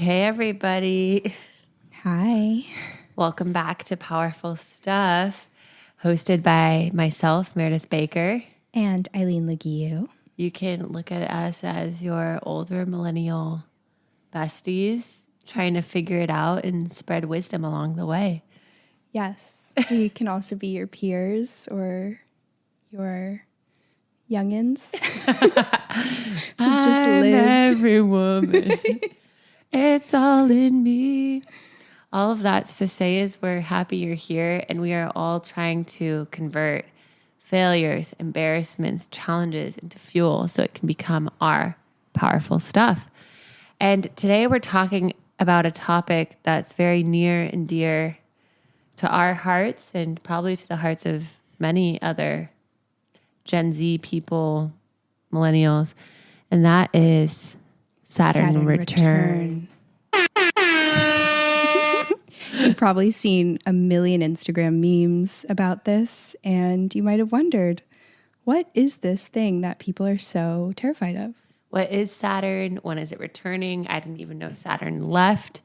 Hey, everybody. Hi. Welcome back to Powerful Stuff, hosted by myself, Meredith Baker. And Eileen Leguiu. You can look at us as your older millennial besties trying to figure it out and spread wisdom along the way. Yes. We can also be your peers or your youngins. Who just lived. Every woman. It's all in me. All of that's to say is we're happy you're here, and we are all trying to convert failures, embarrassments, challenges into fuel so it can become our powerful stuff. And today we're talking about a topic that's very near and dear to our hearts and probably to the hearts of many other Gen Z people, millennials, and that is Saturn Return. You've probably seen a million Instagram memes about this, and you might have wondered, what is this thing that people are so terrified of? What is Saturn? When is it returning? I didn't even know Saturn left.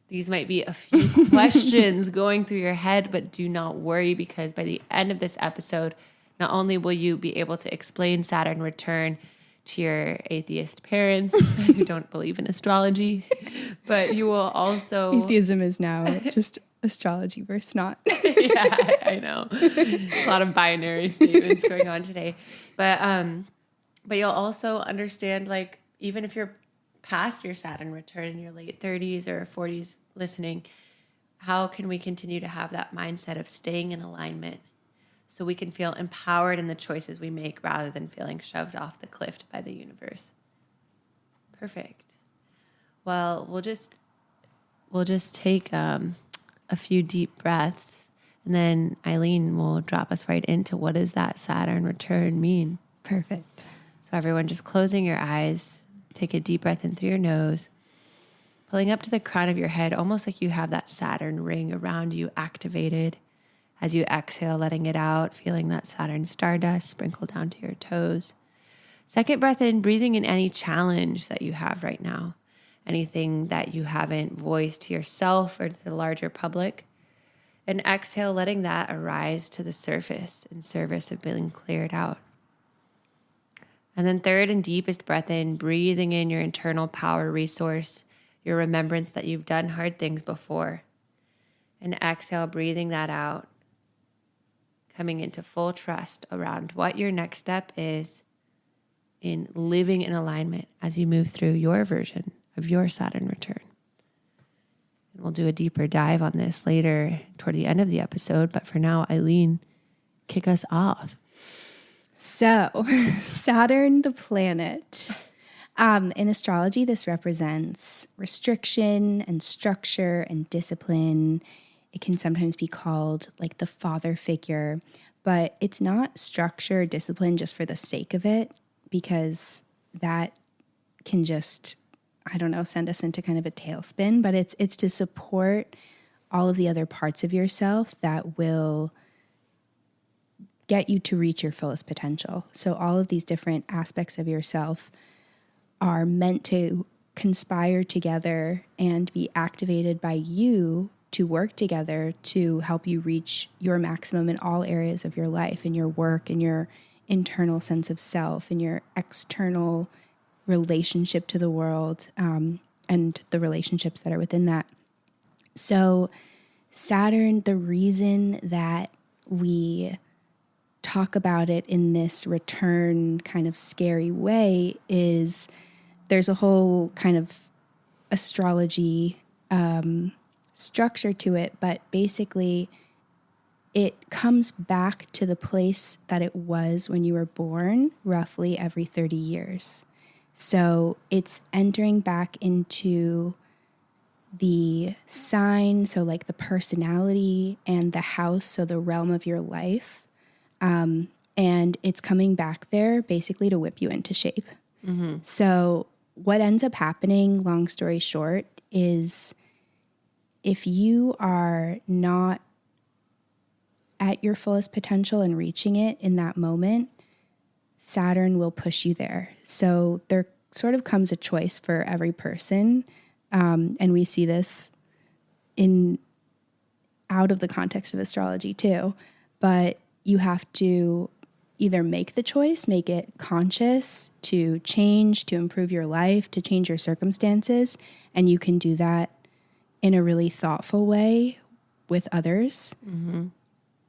These might be a few questions going through your head, but do not worry, because by the end of this episode, not only will you be able to explain Saturn Return to your atheist parents who don't believe in astrology, but you will also... Atheism is now just astrology versus not. Yeah, I know. A lot of binary statements going on today. But you'll also understand, like, even if you're past your Saturn return in your late 30s or 40s listening, how can we continue to have that mindset of staying in alignment so we can feel empowered in the choices we make rather than feeling shoved off the cliff by the universe? Perfect. Well, we'll just take a few deep breaths, and then Eileen will drop us right into what does that Saturn return mean. Perfect. So everyone, just closing your eyes, take a deep breath in through your nose, pulling up to the crown of your head, almost like you have that Saturn ring around you activated. As you exhale, letting it out, feeling that Saturn stardust sprinkle down to your toes. Second breath in, breathing in any challenge that you have right now, anything that you haven't voiced to yourself or to the larger public. And exhale, letting that arise to the surface in service of being cleared out. And then third and deepest breath in, breathing in your internal power resource, your remembrance that you've done hard things before. And exhale, breathing that out, coming into full trust around what your next step is in living in alignment as you move through your version of your Saturn return. And we'll do a deeper dive on this later toward the end of the episode. But for now, Eileen, kick us off. So, Saturn, the planet. In astrology, this represents restriction and structure and discipline. It can sometimes be called like the father figure, but it's not structure or discipline just for the sake of it, because that can just, I don't know, send us into kind of a tailspin. But it's to support all of the other parts of yourself that will get you to reach your fullest potential. So all of these different aspects of yourself are meant to conspire together and be activated by you to work together to help you reach your maximum in all areas of your life, in your work, in your internal sense of self, in your external relationship to the world, and the relationships that are within that. So Saturn, the reason that we talk about it in this return kind of scary way is there's a whole kind of astrology structure to it, but basically it comes back to the place that it was when you were born roughly every 30 years. So it's entering back into the sign, so like the personality, and the house, so the realm of your life. And it's coming back there basically to whip you into shape. Mm-hmm. So what ends up happening, long story short, is if you are not at your fullest potential and reaching it in that moment, Saturn will push you there. So there sort of comes a choice for every person And we see this in out of the context of astrology too. But you have to either make the choice, make it conscious to change, to improve your life, to change your circumstances. And you can do that in a really thoughtful way with others. Mm-hmm.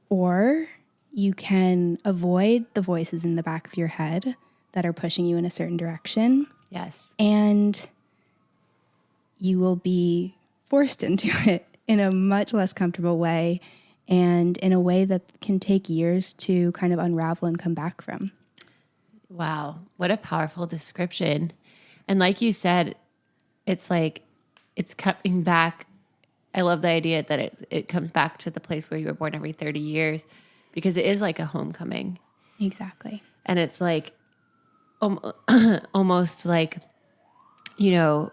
Or you can avoid the voices in the back of your head that are pushing you in a certain direction. Yes. And you will be forced into it in a much less comfortable way, and in a way that can take years to kind of unravel and come back from. Wow. What a powerful description. And like you said, it's like it's coming back. I love the idea that it comes back to the place where you were born every 30 years, because it is like a homecoming. Exactly. And it's like almost like, you know,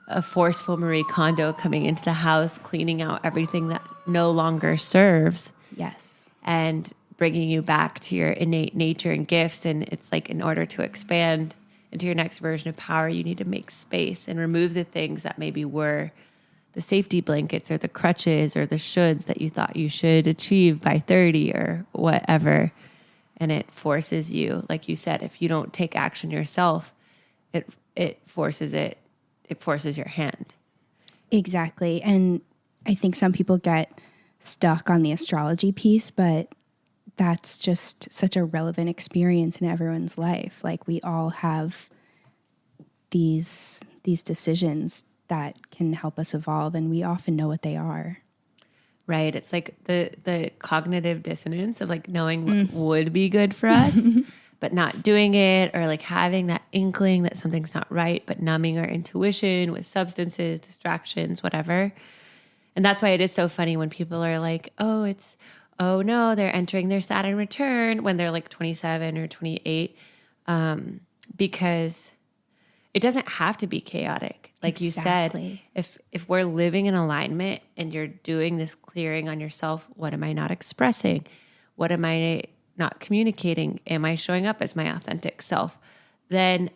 a forceful Marie Kondo coming into the house, cleaning out everything that no longer serves. Yes. And bringing you back to your innate nature and gifts. And it's like, in order to expand into your next version of power, you need to make space and remove the things that maybe were the safety blankets or the crutches or the shoulds that you thought you should achieve by 30 or whatever. And it forces you, like you said, if you don't take action yourself, it forces your hand. Exactly. And I think some people get stuck on the astrology piece, but that's just such a relevant experience in everyone's life. Like, we all have these decisions that can help us evolve, and we often know what they are. Right. It's like the cognitive dissonance of like knowing what would be good for us, but not doing it, or like having that inkling that something's not right, but numbing our intuition with substances, distractions, whatever. And that's why it is so funny when people are like, oh no, they're entering their Saturn return when they're like 27 or 28, because it doesn't have to be chaotic. Like Exactly. you said, if we're living in alignment and you're doing this clearing on yourself, what am I not expressing? What am I not communicating? Am I showing up as my authentic self? Then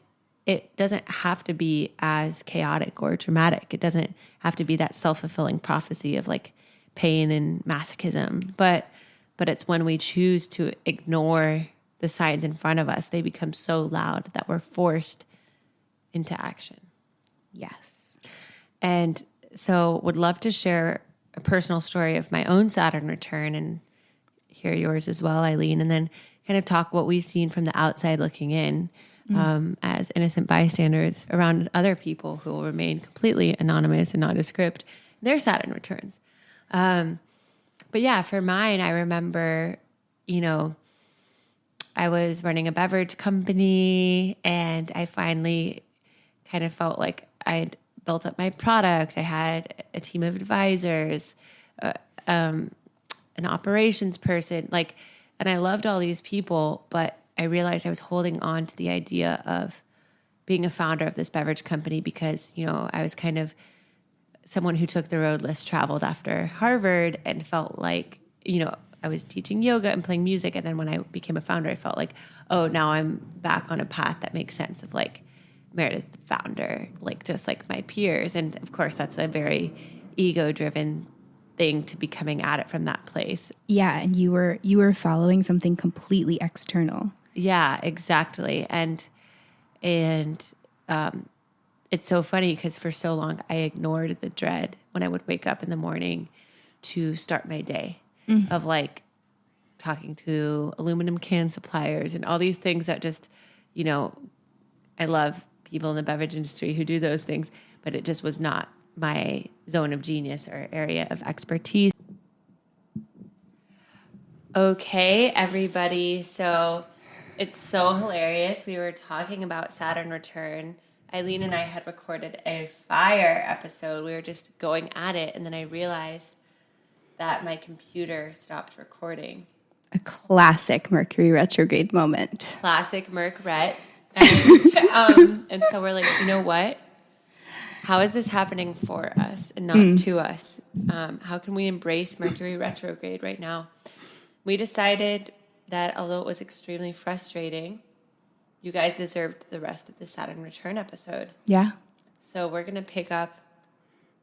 it doesn't have to be as chaotic or dramatic. It doesn't have to be that self-fulfilling prophecy of like pain and masochism. But it's when we choose to ignore the signs in front of us, they become so loud that we're forced into action. Yes. And so would love to share a personal story of my own Saturn return and hear yours as well, Eileen, and then kind of talk what we've seen from the outside looking in, as innocent bystanders around other people who will remain completely anonymous and nondescript, their Saturn returns. But yeah, for mine, I remember, I was running a beverage company and I finally kind of felt like I'd built up my product. I had a team of advisors, an operations person, and I loved all these people, but I realized I was holding on to the idea of being a founder of this beverage company because, I was kind of someone who took the road less traveled after Harvard and felt like, I was teaching yoga and playing music. And then when I became a founder, I felt like, oh, now I'm back on a path that makes sense of like Meredith, the founder, like just like my peers. And of course, that's a very ego-driven thing to be coming at it from that place. Yeah, and you were following something completely external. Yeah, exactly. And it's so funny because for so long I ignored the dread when I would wake up in the morning to start my day of like talking to aluminum can suppliers and all these things that just, I love people in the beverage industry who do those things, but it just was not my zone of genius or area of expertise. Okay, everybody. So it's so hilarious. We were talking about Saturn Return. Eileen and I had recorded a fire episode. We were just going at it, and then I realized that my computer stopped recording. A classic Mercury retrograde moment. Classic Merc Ret. And so we're like, you know what? How is this happening for us and not to us? How can we embrace Mercury retrograde right now? We decided that although it was extremely frustrating, you guys deserved the rest of the Saturn Return episode. Yeah. So we're going to pick up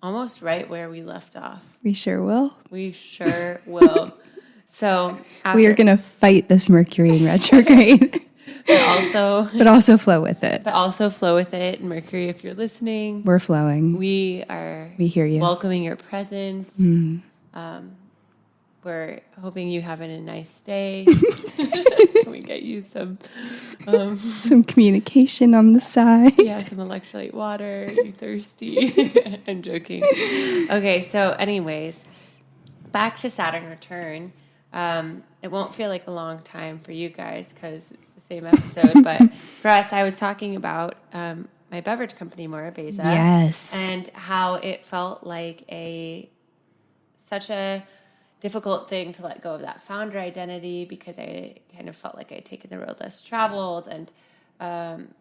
almost right where we left off. We sure will. We sure will. So we are going to fight this Mercury in retrograde. but also flow with it. But also flow with it. Mercury, if you're listening. We're flowing. We hear you. Welcoming your presence. We're hoping you having a nice day. We get you some communication on the side. Yeah, some electrolyte water. You thirsty? I'm joking. Okay, so anyways, back to Saturn Return. It won't feel like a long time for you guys because it's the same episode. But for us, I was talking about my beverage company, Mer Eileen. Yes. And how it felt like such a difficult thing to let go of that founder identity because I kind of felt like I'd taken the road less traveled and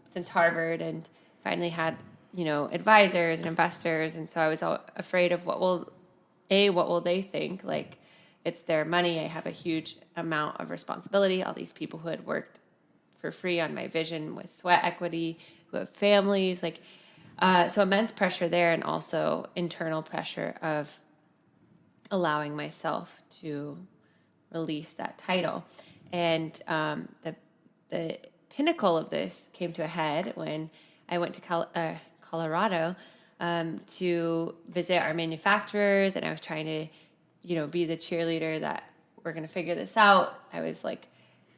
since Harvard and finally had, advisors and investors. And so I was afraid of what will they think? Like, it's their money. I have a huge amount of responsibility. All these people who had worked for free on my vision with sweat equity, who have families, so immense pressure there, and also internal pressure of allowing myself to release that title. And the pinnacle of this came to a head when I went to Colorado to visit our manufacturers, and I was trying to, be the cheerleader that we're going to figure this out. I was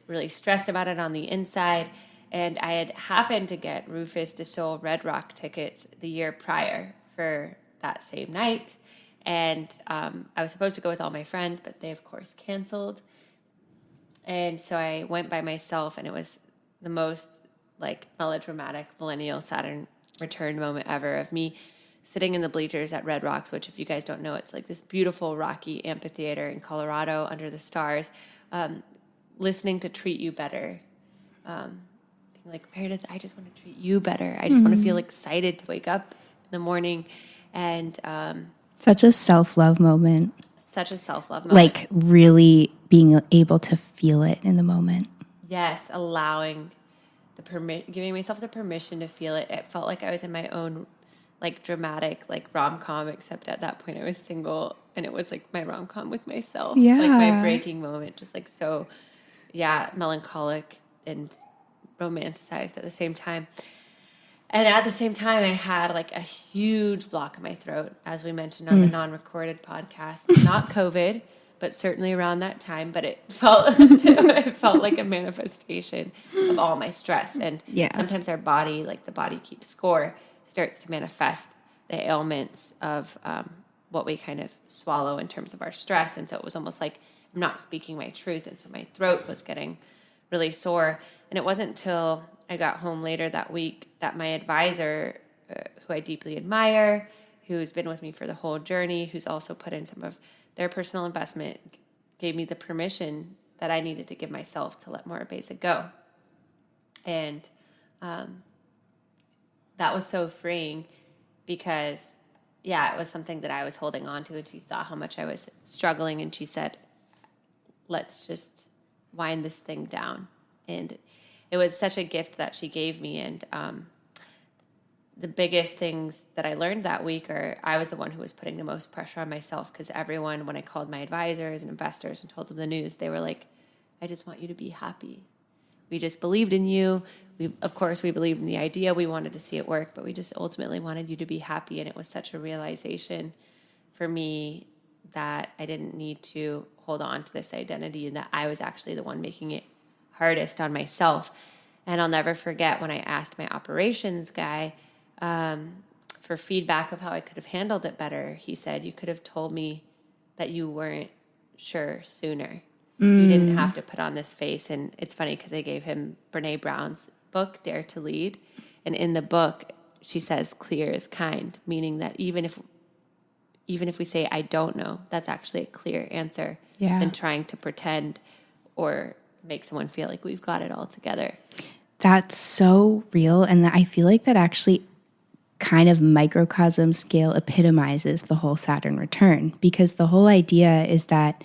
really stressed about it on the inside. And I had happened to get Rufus Du Sol Red Rock tickets the year prior for that same night. And I was supposed to go with all my friends, but they, of course, canceled. And so I went by myself, and it was the most, melodramatic millennial Saturn Return moment ever of me sitting in the bleachers at Red Rocks, which, if you guys don't know, it's this beautiful rocky amphitheater in Colorado under the stars, listening to Treat You Better. Meredith, I just want to treat you better. I just want to feel excited to wake up in the morning. And such a self-love moment. Such a self-love moment. Really being able to feel it in the moment. Yes, allowing giving myself the permission to feel it. It felt like I was in my own dramatic rom-com, except at that point I was single, and it was my rom-com with myself. Yeah. My breaking moment, just so melancholic and romanticized at the same time. And at the same time, I had a huge block in my throat, as we mentioned on the non-recorded podcast. Not COVID, but certainly around that time. But it felt like a manifestation of all my stress. And sometimes our body, the body keeps score, starts to manifest the ailments of what we kind of swallow in terms of our stress. And so it was almost like I'm not speaking my truth. And so my throat was getting really sore. And it wasn't until I got home later that week that my advisor, who I deeply admire, who's been with me for the whole journey, who's also put in some of their personal investment, gave me the permission that I needed to give myself to let Mer Eileen go. And that was so freeing because, it was something that I was holding on to, and she saw how much I was struggling, and she said, let's just wind this thing down. And it was such a gift that she gave me. And the biggest things that I learned that week are I was the one who was putting the most pressure on myself, because everyone, when I called my advisors and investors and told them the news, they were like, I just want you to be happy. We just believed in you. Of course, we believed in the idea. We wanted to see it work, but we just ultimately wanted you to be happy. And it was such a realization for me that I didn't need to hold on to this identity, and that I was actually the one making it hardest on myself. And I'll never forget when I asked my operations guy for feedback of how I could have handled it better. He said, you could have told me that you weren't sure sooner. You didn't have to put on this face. And it's funny because I gave him Brene Brown's book, Dare to Lead. And in the book, she says, clear is kind, meaning that even if we say, I don't know, that's actually a clear answer than trying to pretend or make someone feel like we've got it all together. That's so real. And I feel like that actually kind of microcosm scale epitomizes the whole Saturn return, because the whole idea is that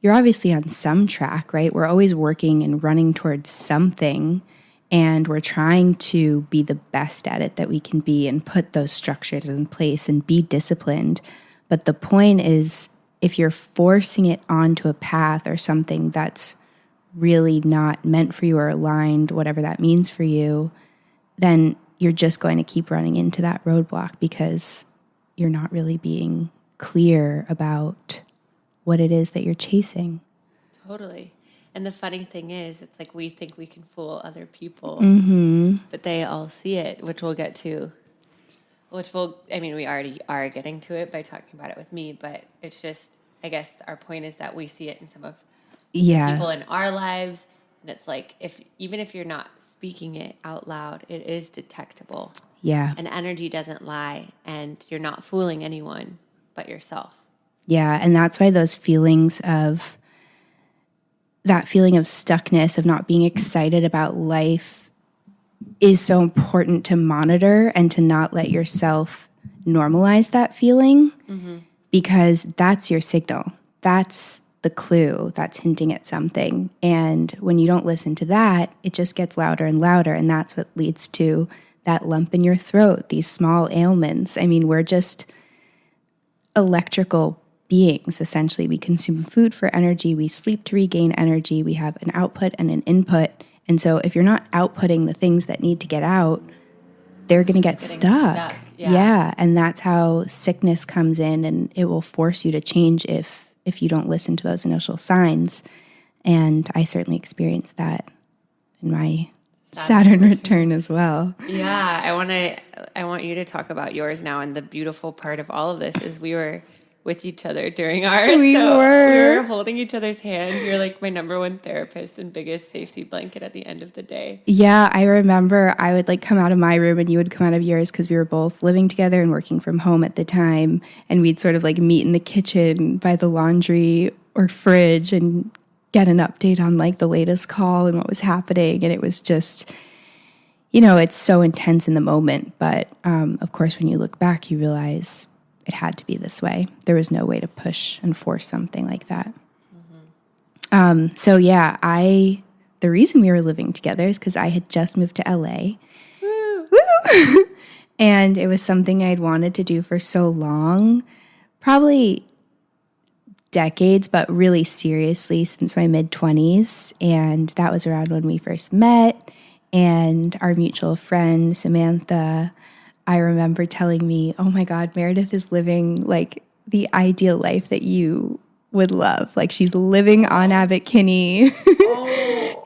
you're obviously on some track, right? We're always working and running towards something. And we're trying to be the best at it that we can be and put those structures in place and be disciplined. But the point is, if you're forcing it onto a path or something that's really not meant for you or aligned, whatever that means for you, then you're just going to keep running into that roadblock because you're not really being clear about what it is that you're chasing. Totally. And the funny thing is, it's like we think we can fool other people, but they all see it, which we'll get to. We already are getting to it by talking about it with me, but it's just, I guess our point is that we see it in some of the people in our lives. And it's like, even if you're not speaking it out loud, it is detectable. Yeah. And energy doesn't lie, and you're not fooling anyone but yourself. Yeah. And that's why that feeling of stuckness, of not being excited about life, is so important to monitor and to not let yourself normalize that feeling, because that's your signal. That's the clue that's hinting at something. And when you don't listen to that, it just gets louder and louder. And that's what leads to that lump in your throat, these small ailments. I mean, we're just electrical beings, essentially. We consume food for energy. We sleep to regain energy. We have an output and an input. And so if you're not outputting the things that need to get out, they're going to get stuck. Yeah. And that's how sickness comes in, and it will force you to change if you don't listen to those initial signs. And I certainly experienced that in my Saturn return as well. Yeah. I want you to talk about yours now. And the beautiful part of all of this is we were with each other during ours. We were holding each other's hand. You're like my number one therapist and biggest safety blanket at the end of the day. Yeah, I remember I would come out of my room and you would come out of yours, because we were both living together and working from home at the time. And we'd sort of meet in the kitchen by the laundry or fridge and get an update on the latest call and what was happening. And it was just, it's so intense in the moment. But of course, when you look back, you realize it had to be this way. There was no way to push and force something like that. So yeah, the reason we were living together is because I had just moved to LA. Woo! And it was something I'd wanted to do for so long, probably decades, but really seriously since my mid-20s. And that was around when we first met. And our mutual friend, Samantha, I remember telling me, oh my God, Meredith is living the ideal life that you would love. She's living on Abbot Kinney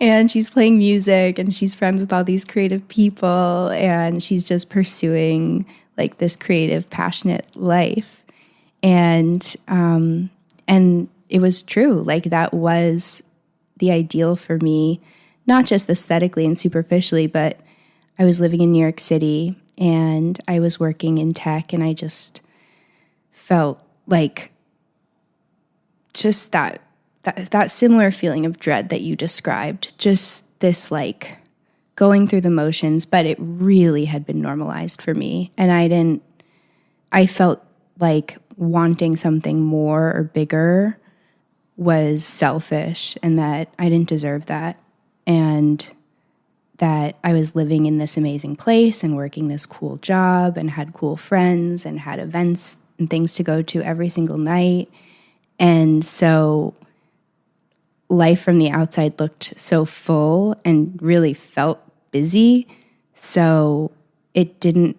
and she's playing music and she's friends with all these creative people and she's just pursuing this creative, passionate life. And it was true. That was the ideal for me, not just aesthetically and superficially, but I was living in New York City and I was working in tech, and I just felt just that similar feeling of dread that you described, just this going through the motions, but it really had been normalized for me. And I felt wanting something more or bigger was selfish, and that I didn't deserve that. And that I was living in this amazing place and working this cool job and had cool friends and had events and things to go to every single night. And so life from the outside looked so full and really felt busy. So it didn't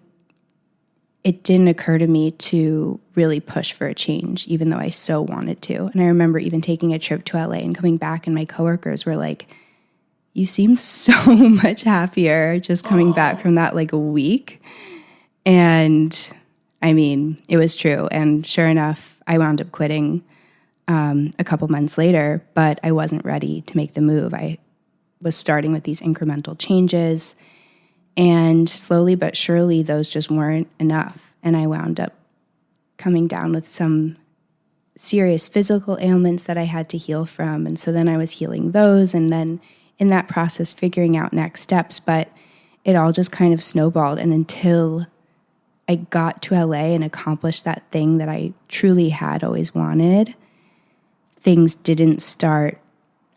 occur to me to really push for a change, even though I so wanted to. And I remember even taking a trip to LA and coming back, and my coworkers were like, you seem so much happier just coming back from that a week. And I mean, it was true. And sure enough, I wound up quitting a couple months later, but I wasn't ready to make the move. I was starting with these incremental changes, and slowly but surely those just weren't enough. And I wound up coming down with some serious physical ailments that I had to heal from. And so then I was healing those, and then in that process, figuring out next steps, but it all just kind of snowballed. And until I got to LA and accomplished that thing that I truly had always wanted, things didn't start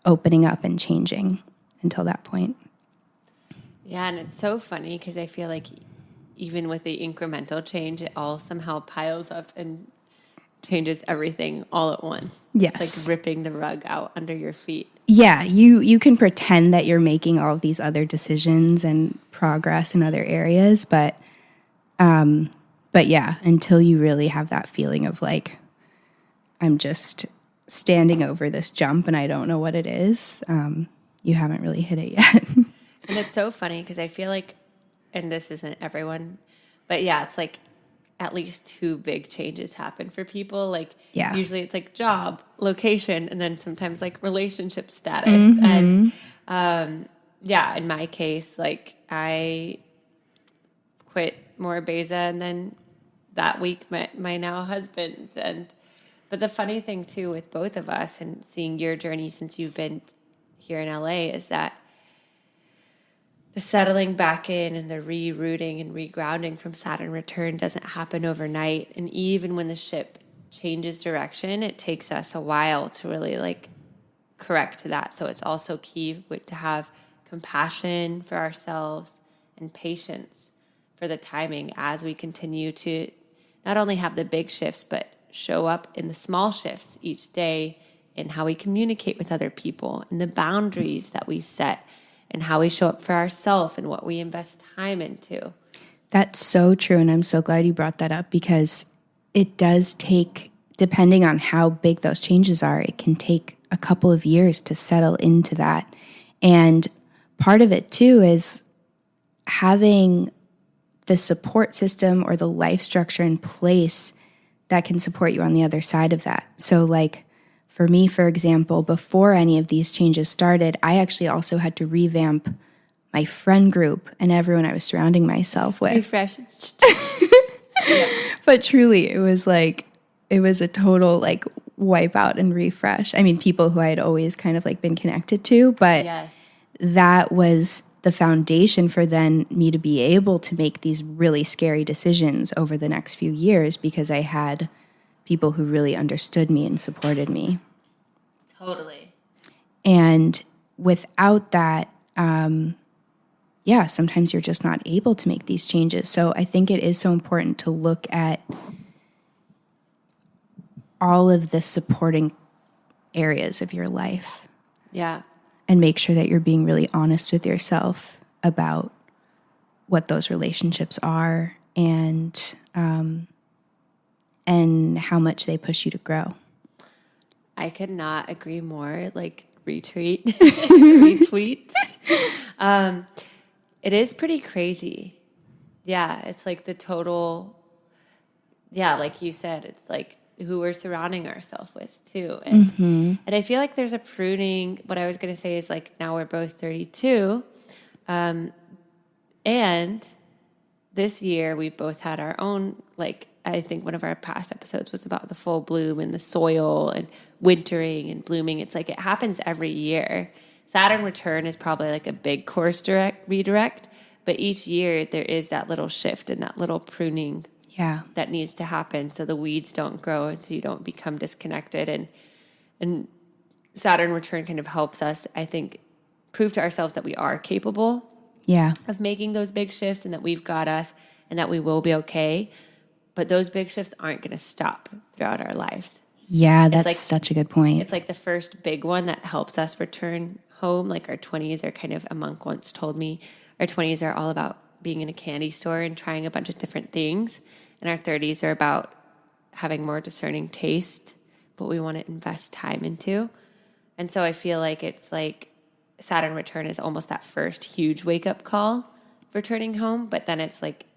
opening up and changing until that point. Yeah, and it's so funny because I feel like even with the incremental change, it all somehow piles up and changes everything all at once. Yes. It's like ripping the rug out under your feet. Yeah, you can pretend that you're making all of these other decisions and progress in other areas, but yeah, until you really have that feeling of like, I'm just standing over this jump and I don't know what it is, you haven't really hit it yet. And it's so funny because I feel like, and this isn't everyone, but yeah, it's like at least two big changes happen for people. Like Yeah. usually it's like job, location, and then sometimes like relationship status. And yeah, in my case, like I quit More Beza and then that week met my now husband. But the funny thing too with both of us and seeing your journey since you've been here in LA is that the settling back in and the rerouting and regrounding from Saturn Return doesn't happen overnight. And even when the ship changes direction, it takes us a while to really like correct to that. So it's also key to have compassion for ourselves and patience for the timing as we continue to not only have the big shifts, but show up in the small shifts each day in how we communicate with other people and the boundaries that we set and how we show up for ourselves and what we invest time into. That's so true. And I'm so glad you brought that up because it does take, depending on how big those changes are, it can take a couple of years to settle into that. And part of it too is having the support system or the life structure in place that can support you on the other side of that. So like for me, for example, before any of these changes started, I actually also had to revamp my friend group and everyone I was surrounding myself with. Refresh. But truly, it was a total like wipeout and refresh. I mean, people who I had always kind of like been connected to, but Yes. that was the foundation for then me to be able to make these really scary decisions over the next few years because I had people who really understood me and supported me. Totally. And without that, sometimes you're just not able to make these changes. So I think it is so important to look at all of the supporting areas of your life. Yeah. And make sure that you're being really honest with yourself about what those relationships are and how much they push you to grow. I could not agree more. Like retweet, retweet. It is pretty crazy. Yeah, it's like the total. Yeah, like you said, it's like who we're surrounding ourselves with too, and I feel like there's a pruning. What I was going to say is like now we're both 32, and this year we've both had our own like. I think one of our past episodes was about the full bloom and the soil and wintering and blooming. It's like it happens every year. Saturn Return is probably like a big course redirect, but each year there is that little shift and that little pruning that needs to happen so the weeds don't grow and so you don't become disconnected. And Saturn Return kind of helps us, I think, prove to ourselves that we are capable of making those big shifts and that we've got us and that we will be okay. But those big shifts aren't going to stop throughout our lives. Yeah, that's like, such a good point. It's like the first big one that helps us return home. Like our 20s are kind of, a monk once told me, our 20s are all about being in a candy store and trying a bunch of different things. And our 30s are about having more discerning taste, but we want to invest time into. And so I feel like it's like Saturn Return is almost that first huge wake-up call for returning home, but then it's like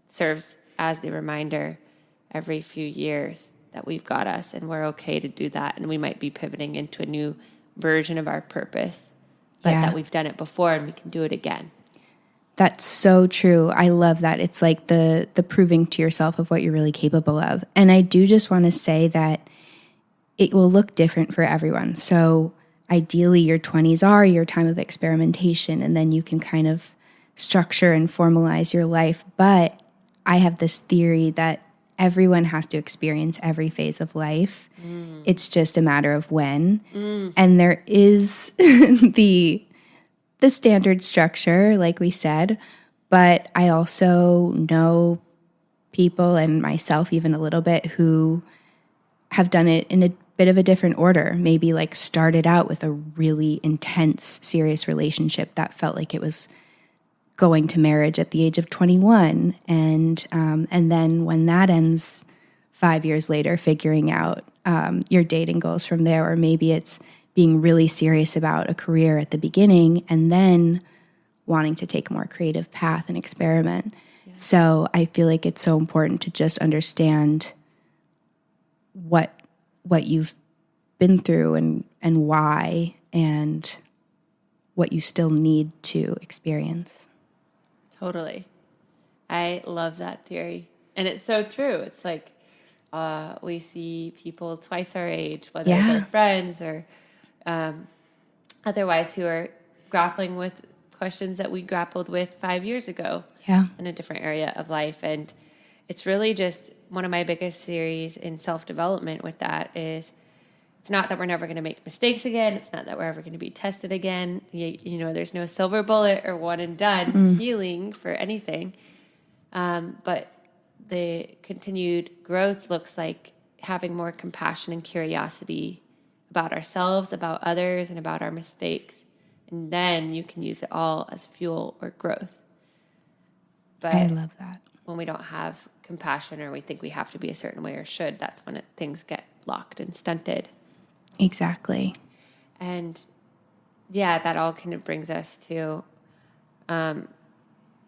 serves as the reminder every few years that we've got us and we're okay to do that. And we might be pivoting into a new version of our purpose, but that we've done it before and we can do it again. That's so true. I love that. It's like the proving to yourself of what you're really capable of. And I do just want to say that it will look different for everyone. So ideally your 20s are your time of experimentation and then you can kind of structure and formalize your life. But I have this theory that everyone has to experience every phase of life. It's just a matter of when. And there is the the standard structure, like we said, but I also know people and myself even a little bit who have done it in a bit of a different order. Maybe like started out with a really intense, serious relationship that felt like it was going to marriage at the age of 21, and then when that ends 5 years later, figuring out your dating goals from there, or maybe it's being really serious about a career at the beginning and then wanting to take a more creative path and experiment. Yeah. So I feel like it's so important to just understand what you've been through and why, and what you still need to experience. Totally. I love that theory. And it's so true. It's like we see people twice our age, whether they're friends or otherwise, who are grappling with questions that we grappled with 5 years ago in a different area of life. And it's really just one of my biggest theories in self-development with that is it's not that we're never going to make mistakes again. It's not that we're ever going to be tested again. You know, there's no silver bullet or one and done healing for anything. But the continued growth looks like having more compassion and curiosity about ourselves, about others, and about our mistakes. And then you can use it all as fuel or growth. But I love that. When we don't have compassion, or we think we have to be a certain way or should, that's when things get locked and stunted. Exactly. And yeah, that all kind of brings us to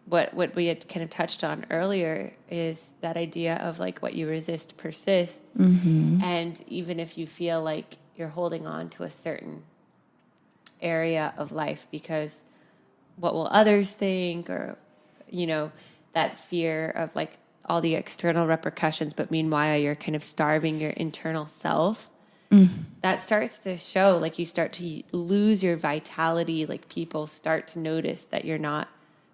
what we had kind of touched on earlier, is that idea of like what you resist persists. Mm-hmm. And even if you feel like you're holding on to a certain area of life because what will others think, or, you know, that fear of like all the external repercussions, but meanwhile you're kind of starving your internal self. That starts to show, like you start to lose your vitality, like people start to notice that you're not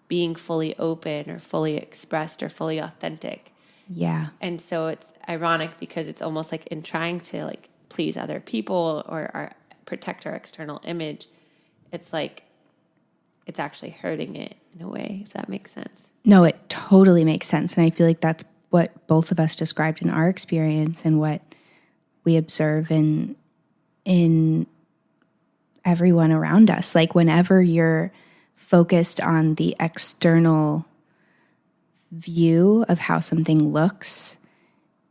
being fully open or fully expressed or fully authentic. Yeah. And so it's ironic because it's almost like in trying to like please other people or protect our external image, it's like it's actually hurting it in a way, if that makes sense. No, it totally makes sense. And I feel like that's what both of us described in our experience and what we observe in everyone around us. Like whenever you're focused on the external view of how something looks,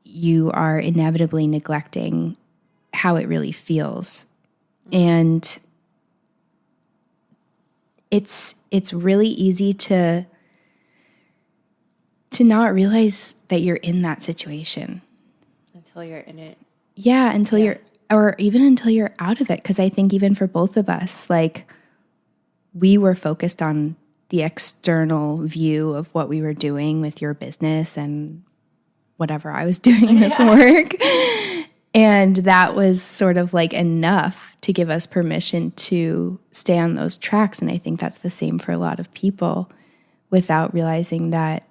you are inevitably neglecting how it really feels. And it's really easy to not realize that you're in that situation until you're in it. Yeah, until you're, or even until you're out of it. Because I think even for both of us, like we were focused on the external view of what we were doing with your business and whatever I was doing with work. And that was sort of like enough to give us permission to stay on those tracks. And I think that's the same for a lot of people, without realizing that,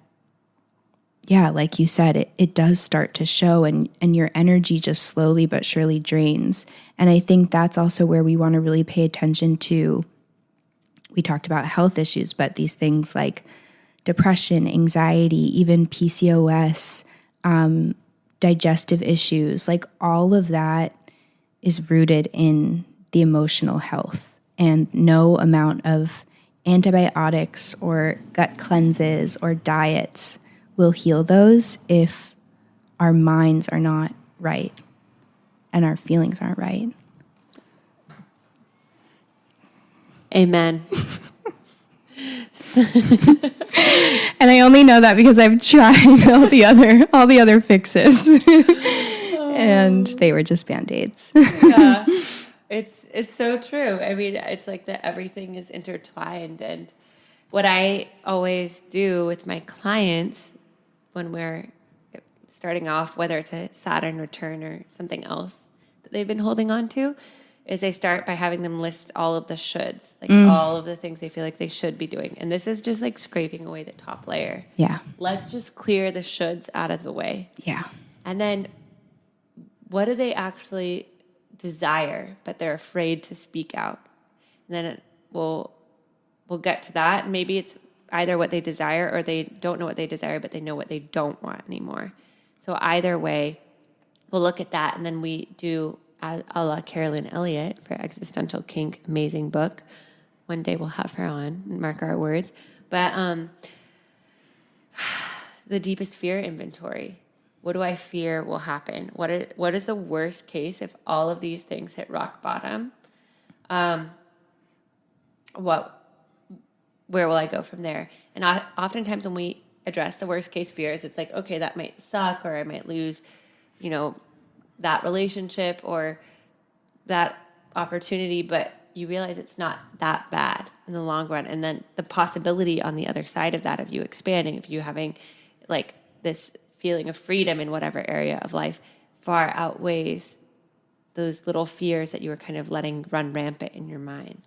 yeah, like you said, it does start to show, and your energy just slowly but surely drains. And I think that's also where we want to really pay attention to. We talked about health issues, but these things like depression, anxiety, even PCOS, digestive issues, like all of that is rooted in the emotional health. And no amount of antibiotics or gut cleanses or diets will heal those if our minds are not right and our feelings aren't right. Amen. And I only know that because I've tried all the other fixes. And they were just Band-Aids. Yeah. It's so true. I mean, it's like that everything is intertwined. And what I always do with my clients when we're starting off, whether it's a Saturn return or something else that they've been holding on to, is I start by having them list all of the shoulds, like all of the things they feel like they should be doing. And this is just like scraping away the top layer. Yeah. Let's just clear the shoulds out of the way. Yeah. And then what do they actually desire, but they're afraid to speak out? And then we'll get to that. And maybe it's either what they desire or they don't know what they desire, but they know what they don't want anymore. So either way, we'll look at that. And then we do a la Carolyn Elliott for Existential Kink, amazing book. One day we'll have her on and mark our words. But the deepest fear inventory. What do I fear will happen? What is the worst case if all of these things hit rock bottom? Where will I go from there? And oftentimes when we address the worst case fears, it's like, okay, that might suck, or I might lose, that relationship or that opportunity, but you realize it's not that bad in the long run. And then the possibility on the other side of that, of you expanding, of you having like this feeling of freedom in whatever area of life, far outweighs those little fears that you were kind of letting run rampant in your mind.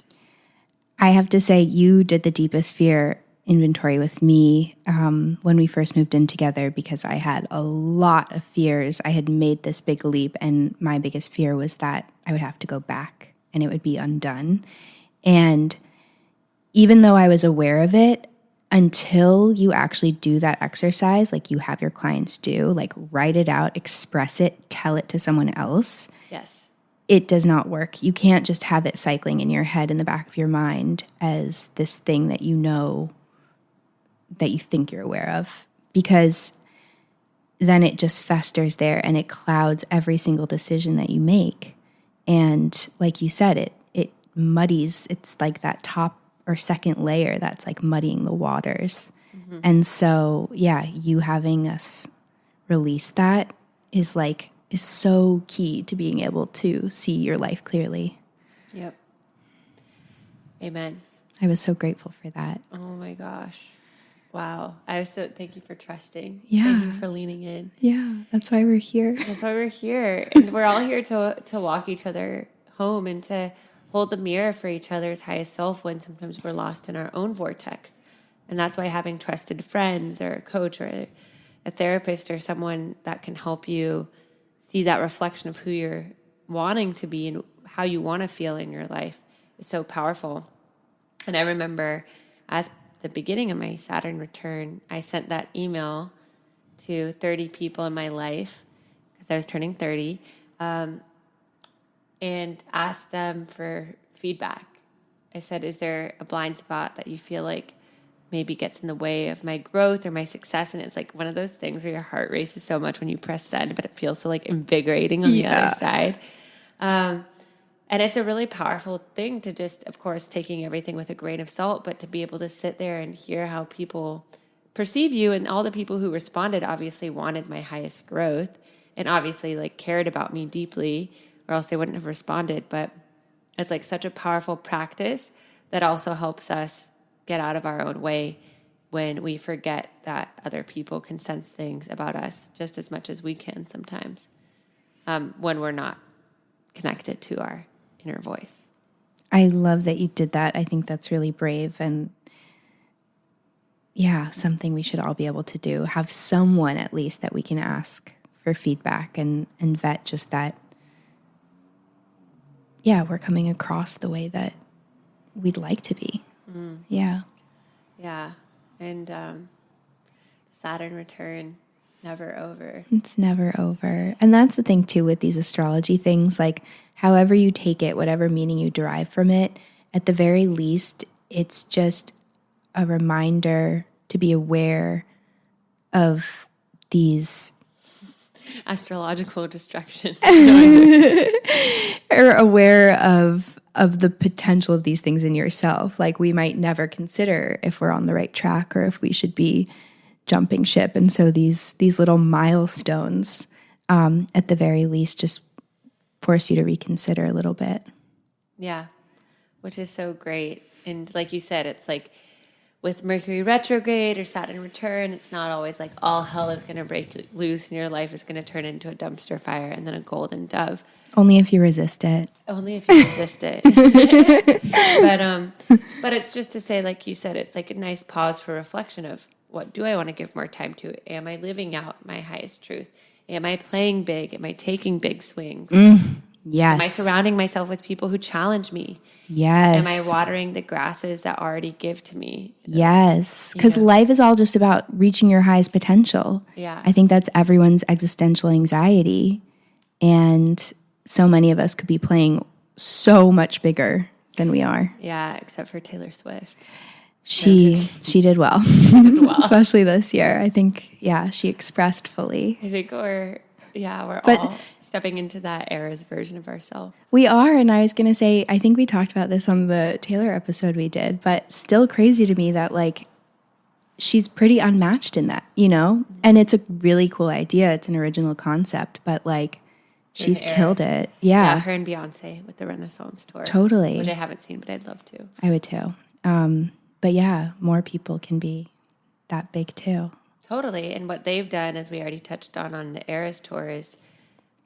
I have to say, you did the deepest fear inventory with me when we first moved in together, because I had a lot of fears. I had made this big leap, and my biggest fear was that I would have to go back and it would be undone. And even though I was aware of it, until you actually do that exercise, like you have your clients do, like write it out, express it, tell it to someone else. Yes. It does not work. You can't just have it cycling in your head, in the back of your mind, as this thing that you know, that you think you're aware of, because then it just festers there and it clouds every single decision that you make. And like you said, it muddies. It's like that top or second layer that's like muddying the waters. Mm-hmm. And so, yeah, you having us release that is so key to being able to see your life clearly. Yep. Amen. I was so grateful for that. Oh my gosh. Wow. Thank you for trusting. Yeah. Thank you for leaning in. Yeah. That's why we're here. That's why we're here. And we're all here to walk each other home and to hold the mirror for each other's highest self when sometimes we're lost in our own vortex. And that's why having trusted friends or a coach or a therapist or someone that can help you see that reflection of who you're wanting to be and how you want to feel in your life is so powerful. And I remember as the beginning of my Saturn return, I sent that email to 30 people in my life because I was turning 30, and asked them for feedback. I said, is there a blind spot that you feel like maybe gets in the way of my growth or my success? And it's like one of those things where your heart races so much when you press send, but it feels so like invigorating on the other side. And it's a really powerful thing to just, of course, taking everything with a grain of salt, but to be able to sit there and hear how people perceive you. And all the people who responded obviously wanted my highest growth and obviously like cared about me deeply, or else they wouldn't have responded. But it's like such a powerful practice that also helps us get out of our own way when we forget that other people can sense things about us just as much as we can sometimes, when we're not connected to our inner voice. I love that you did that. I think that's really brave, and yeah, something we should all be able to do. Have someone at least that we can ask for feedback and vet just that, yeah, we're coming across the way that we'd like to be. Mm. Yeah. Yeah. And Saturn return, never over. It's never over. And that's the thing too with these astrology things, like however you take it, whatever meaning you derive from it, at the very least, it's just a reminder to be aware of these astrological distractions. Or aware of the potential of these things in yourself. Like we might never consider if we're on the right track or if we should be jumping ship. And so these little milestones, at the very least, just force you to reconsider a little bit. Yeah, which is so great. And like you said, it's like with Mercury retrograde or Saturn return, it's not always like all hell is going to break loose and your life is going to turn into a dumpster fire and then a golden dove. Only if you resist it. Only if you resist it. But it's just to say, like you said, it's like a nice pause for reflection of what do I want to give more time to? Am I living out my highest truth? Am I playing big? Am I taking big swings? Yes. Am I surrounding myself with people who challenge me? Yes. Am I watering the grasses that already give to me? Yes. Because life is all just about reaching your highest potential. Yeah. I think that's everyone's existential anxiety. And so many of us could be playing so much bigger than we are. Yeah, except for Taylor Swift. She did well. Did well. Especially this year. I think, she expressed fully. I think we're all stepping into that era's version of ourselves. We are, and I was going to say, I think we talked about this on the Taylor episode we did, but still crazy to me that, like, she's pretty unmatched in that, you know? And it's a really cool idea. It's an original concept, but, like, she's killed it. Yeah, her and Beyonce with the Renaissance tour. Totally. Which I haven't seen, but I'd love to. I would too. But yeah, more people can be that big too. Totally. And what they've done, as we already touched on the Eras tour, is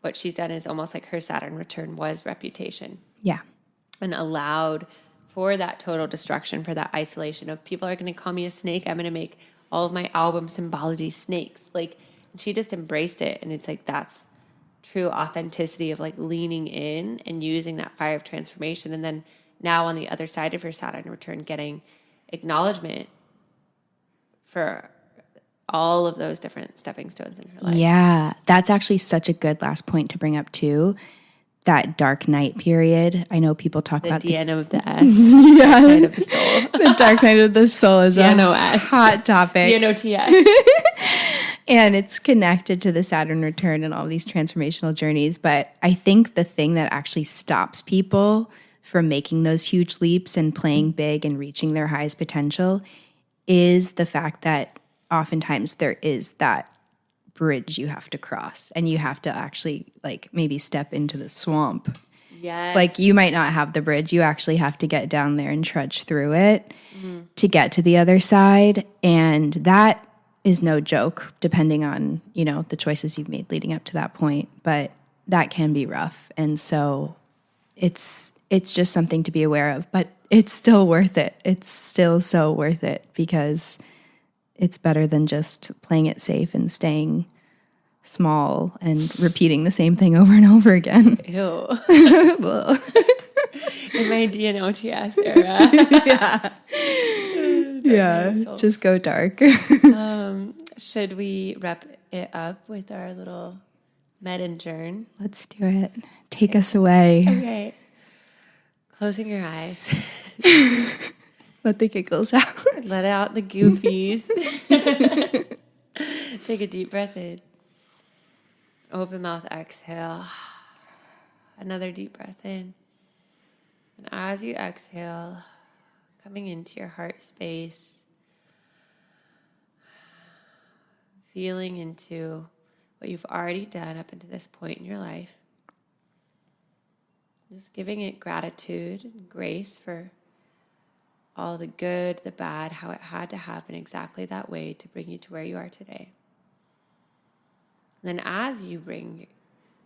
what she's done is almost like her Saturn Return was Reputation. Yeah. And allowed for that total destruction, for that isolation of people are going to call me a snake. I'm going to make all of my album symbology snakes. Like, she just embraced it. And it's like, that's true authenticity of like leaning in and using that fire of transformation. And then now on the other side of her Saturn Return, getting acknowledgement for all of those different stepping stones in her life. Yeah, that's actually such a good last point to bring up too. That dark night period. I know people talk about the DN of the S. Yeah. Dark night of the soul. The dark night of the soul is DNOS. a hot topic. DNOTS. And it's connected to the Saturn return and all these transformational journeys. But I think the thing that actually stops people from making those huge leaps and playing big and reaching their highest potential is the fact that oftentimes there is that bridge you have to cross and you have to actually like maybe step into the swamp. Yes. Like you might not have the bridge. You actually have to get down there and trudge through it to get to the other side. And that is no joke, depending on, you know, the choices you've made leading up to that point. But that can be rough. And so it's just something to be aware of. But it's still worth it. It's still so worth it because it's better than just playing it safe and staying small and repeating the same thing over and over again. Ew. In my DNOTS era. Yeah, just go dark. Should we wrap it up with our little med and journ? Let's do it. Take us away. Okay. Closing your eyes. Let the giggles out. Let out the goofies. Take a deep breath in. Open mouth, exhale. Another deep breath in. And as you exhale, coming into your heart space, feeling into what you've already done up until this point in your life. Just giving it gratitude and grace for all the good, the bad, how it had to happen exactly that way to bring you to where you are today. And then as you bring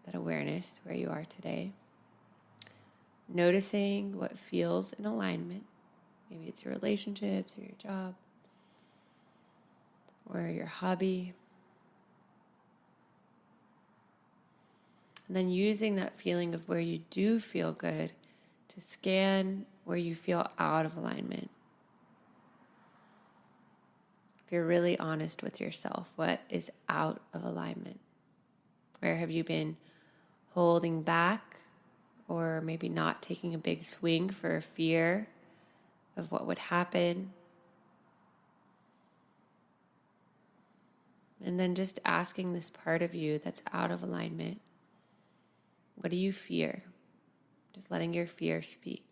that awareness to where you are today, noticing what feels in alignment. Maybe it's your relationships or your job or your hobby. And then using that feeling of where you do feel good to scan where you feel out of alignment. If you're really honest with yourself, what is out of alignment? Where have you been holding back or maybe not taking a big swing for fear of what would happen? And then just asking this part of you that's out of alignment, what do you fear? Just letting your fear speak.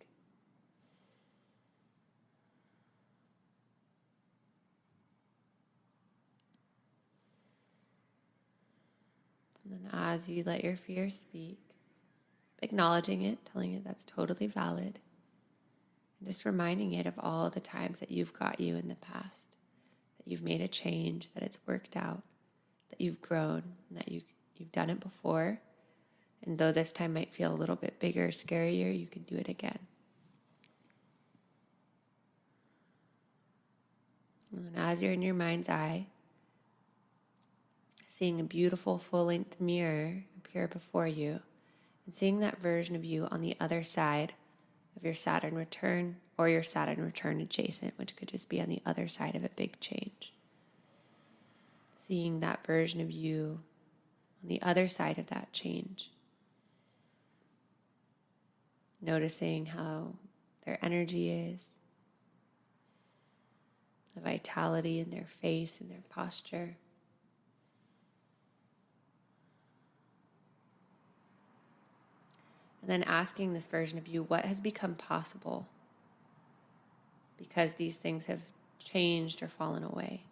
And then as you let your fear speak, acknowledging it, telling it that's totally valid, and just reminding it of all the times that you've got you in the past, that you've made a change, that it's worked out, that you've grown, and that you've done it before. And though this time might feel a little bit bigger, scarier, you can do it again. And as you're in your mind's eye, seeing a beautiful full-length mirror appear before you, and seeing that version of you on the other side of your Saturn return or your Saturn return adjacent, which could just be on the other side of a big change. Seeing that version of you on the other side of that change. Noticing how their energy is, the vitality in their face and their posture. And then asking this version of you, what has become possible because these things have changed or fallen away?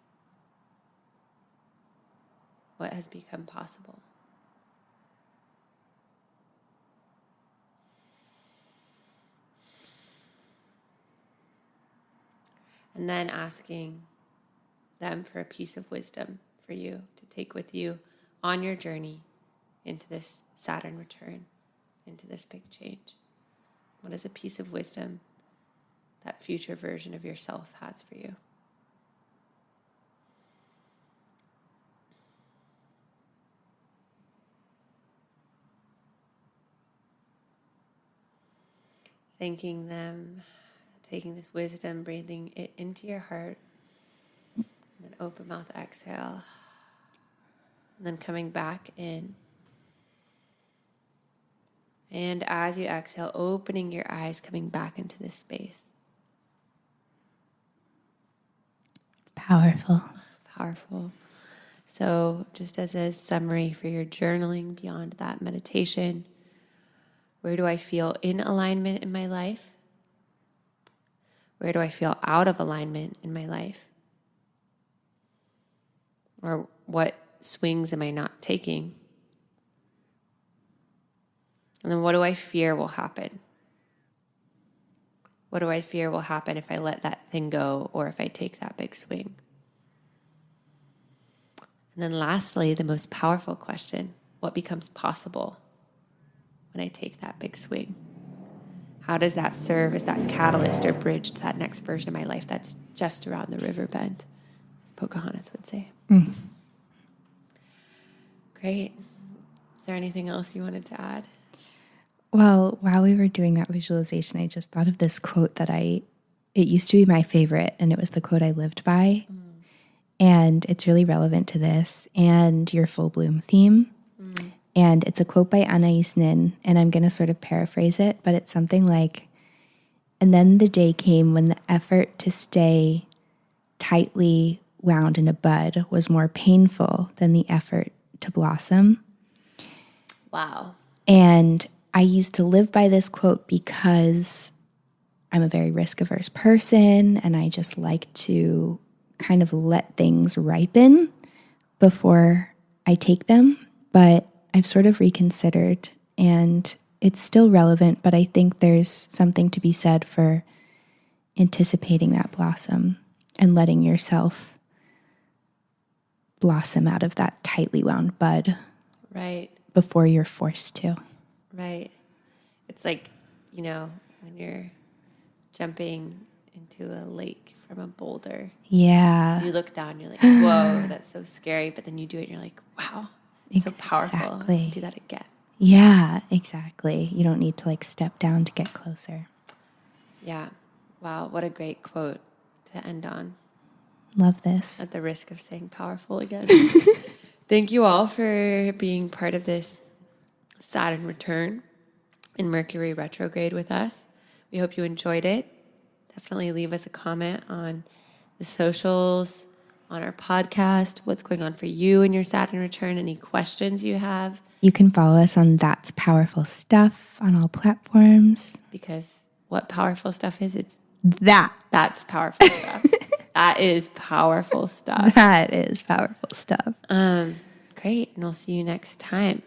What has become possible? And then asking them for a piece of wisdom for you to take with you on your journey into this Saturn return, into this big change. What is a piece of wisdom that future version of yourself has for you? Thanking them, taking this wisdom, breathing it into your heart, and then open mouth exhale, and then coming back in. And as you exhale, opening your eyes, coming back into this space. Powerful. Powerful. So just as a summary for your journaling beyond that meditation, where do I feel in alignment in my life? Where do I feel out of alignment in my life? Or what swings am I not taking? And then what do I fear will happen? What do I fear will happen if I let that thing go or if I take that big swing? And then lastly, the most powerful question, what becomes possible when I take that big swing? How does that serve as that catalyst or bridge to that next version of my life that's just around the river bend, as Pocahontas would say? Great. Is there anything else you wanted to add? Well, while we were doing that visualization, I just thought of this quote that it used to be my favorite, and it was the quote I lived by. And it's really relevant to this and your full bloom theme. And it's a quote by Anais Nin, and I'm going to sort of paraphrase it, but it's something like, and then the day came when the effort to stay tightly wound in a bud was more painful than the effort to blossom. Wow. And I used to live by this quote because I'm a very risk-averse person, and I just like to kind of let things ripen before I take them. But I've sort of reconsidered, and it's still relevant, but I think there's something to be said for anticipating that blossom and letting yourself blossom out of that tightly wound bud. Right. Before you're forced to. Right. It's like, when you're jumping into a lake from a boulder. Yeah. You look down, you're like, whoa, that's so scary. But then you do it and you're like, wow, so powerful. I'll do that again. Yeah, exactly. You don't need to step down to get closer. Yeah. Wow, what a great quote to end on. Love this. At the risk of saying powerful again. Thank you all for being part of this Saturn return in Mercury retrograde with us. We hope you enjoyed it. Definitely leave us a comment on the socials, on our podcast, what's going on for you in your Saturn return, any questions you have. You can follow us on That's Powerful Stuff on all platforms. Because what powerful stuff is, That's powerful stuff. That is powerful stuff. That is powerful stuff. Great. And we'll see you next time.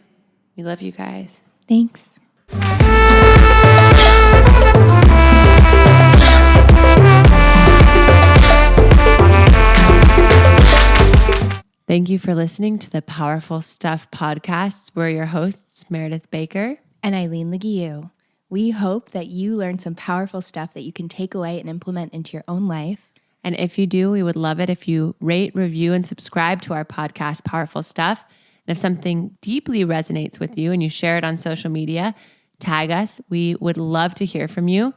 We love you guys. Thanks. Thank you for listening to the Powerful Stuff podcast. We're your hosts, Meredith Baker and Eileen Leguiu. We hope that you learned some powerful stuff that you can take away and implement into your own life. And if you do, we would love it if you rate, review, and subscribe to our podcast, Powerful Stuff. And if something deeply resonates with you and you share it on social media, tag us. We would love to hear from you.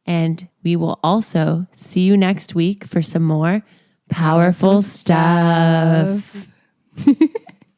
And we will also see you next week for some more powerful stuff.